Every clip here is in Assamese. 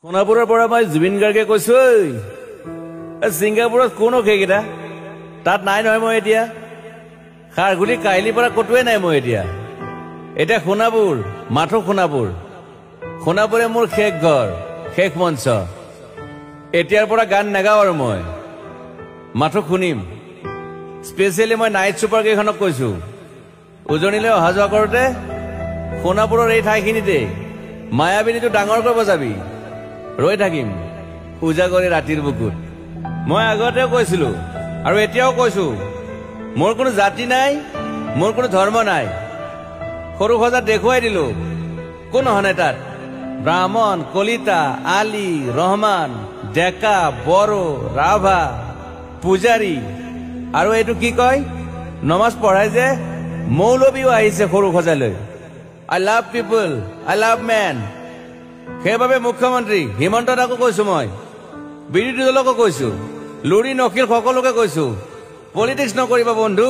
সোণাপুৰৰ পৰা মই জুবিন গাৰ্গে কৈছো ছিংগাপুৰত কোন সেইকেইটা তাত নাই নহয় মই এতিয়া খাৰগুলি কাহিলীৰ পৰা কতোৱে নাই মই এতিয়া সোণাপুৰ মাথো সোণাপুৰে মোৰ শেষ ঘৰ শেষ মঞ্চ এতিয়াৰ পৰা গান নাগাওঁ আৰু মই মাথো শুনিম স্পেচিয়েলি মই নাইট ছুপাৰ কেইখনক কৈছো উজনিলৈ অহা যোৱা কৰোঁতে সোণাপুৰৰ এই ঠাইখিনিতে মায়াবিনীটো ডাঙৰকৈ বজাবি ৰৈ থাকিম উজাগৰে ৰাতিৰ বুকুত মই আগতেও কৈছিলো আৰু এতিয়াও কৈছো মোৰ কোনো জাতি নাই মোৰ কোনো ধৰ্ম নাই সৰু সজা দেখুৱাই দিলো কোন হনে তাত ব্ৰাহ্মণ কলিতা আলী ৰহমান ডেকা বড়ো ৰাভা পূজাৰী আৰু এইটো কি কয় নমাজ পঢ়াই যে মৌলবীও আহিছে সৰু সজালৈ I love people I love man সেইবাবে মুখ্যমন্ত্ৰী হিমন্ত দাকো কৈছো মই বিৰোধী দলকো কৈছো লুৰি নকিল সকলোকে কৈছো পলিটিক্স নকৰিবা বন্ধু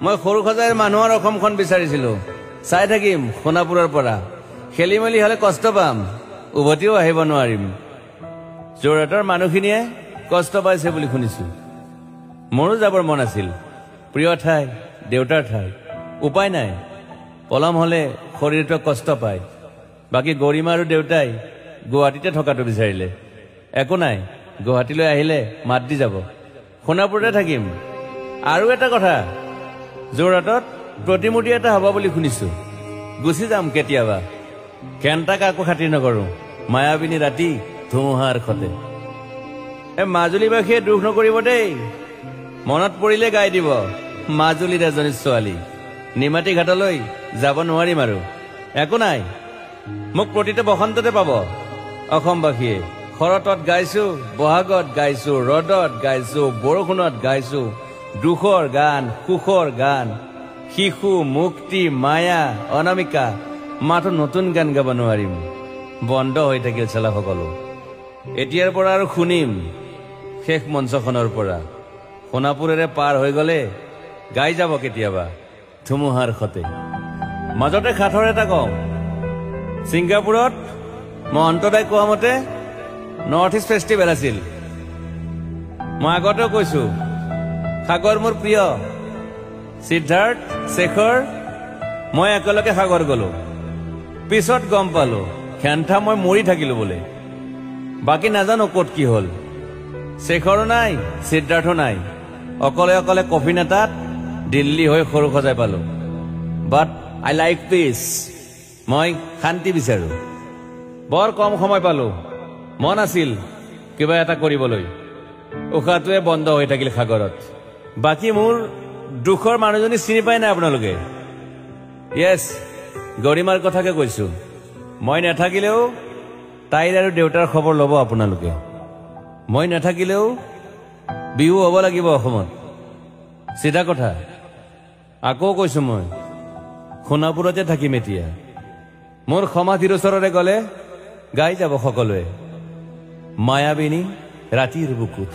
মই সৰু সজাইৰ মানুহৰ অসমখন বিচাৰিছিলো চাই থাকিম সোণাপুৰৰ পৰা খেলি মেলি হলে কষ্ট পাম উভতিও আহিব নোৱাৰিম যোৰহাটৰ মানুহখিনিয়ে কষ্ট পাইছে বুলি শুনিছো মোৰো যাবৰ মন আছিল প্ৰিয় ঠাই দেউতাৰ ঠাই উপায় নাই পলম হলে শৰীৰটো কষ্ট পায় বাকী গৰিমা আৰু দেউতাই গুৱাহাটীতে থকাটো বিচাৰিলে একো নাই গুৱাহাটীলৈ আহিলে মাত দি যাব সোণাপুৰতে থাকিম আৰু এটা কথা যোৰহাটত প্ৰতিমূৰ্তি এটা হ'ব বুলি শুনিছো গুচি যাম কেতিয়াবা কেণ্টা কাকো খাতিৰ নকৰো মায়াবিনী ৰাতি ধুমুহাৰ খতে মাজুলীবাসীয়ে দুখ নকৰিব দেই মনত পৰিলে গাই দিব মাজুলীৰ এজনী ছোৱালী নিমাতী ঘাটলৈ যাব নোৱাৰিম আৰু একো নাই মোক প্ৰতিটো বসন্ততে পাব অসমবাসীয়ে শৰতত গাইছো বহাগত গাইছো ৰদত গাইছো বৰষুণত গাইছো দুখৰ গান সুখৰ গান শিশু মুক্তি মায়া অনামিকা মাথো নতুন গান গাব নোৱাৰিম বন্ধ হৈ থাকিল চালা সকলো এতিয়াৰ পৰা আৰু শুনিম শেষ মঞ্চখনৰ পৰা সোণাপুৰেৰে পাৰ হৈ গলে গাই যাব কেতিয়াবা ধুমুহাৰ খতে মাজতে খাথৰ এটা কওঁ ছিংগাপুৰত মহন্তদাই কোৱা মতে নৰ্থ ইষ্ট ফেষ্টিভেল আছিল মই আগতেও কৈছো সাগৰ মোৰ প্ৰিয় সিদ্ধাৰ্থ শেখৰ মই একেলগে সাগৰ গলো পিছত গম পালো খেন্থা মই মৰি থাকিলো বোলে বাকী নাজানো ক'ত কি হল শেখৰো নাই সিদ্ধাৰ্থো নাই অকলে অকলে কফি নেতাত দিল্লী হৈ সৰু সজাই পালো বাট আই লাইক পিচ মই শান্তি বিচাৰো বৰ কম সময় পালো মন আছিল কিবা এটা কৰিবলৈ উশাহটোৱে বন্ধ হৈ থাকিল সাগৰত বাকী মোৰ দুখৰ মানুহজনী চিনি পাই নাই আপোনালোকে য়েছ গৰিমাৰ কথাকে কৈছো মই নাথাকিলেও তাইৰ আৰু দেউতাৰ খবৰ ল'ব আপোনালোকে মই নাথাকিলেও বিহু হ'ব লাগিব অসমত চিধা কথা আকৌ কৈছো মই সোণাপুৰতে থাকিম এতিয়া মোৰ সমাধিৰ ওচৰৰে গলে গাই যাব সকলোৱে মায়াবিনী ৰাতিৰ বুকুত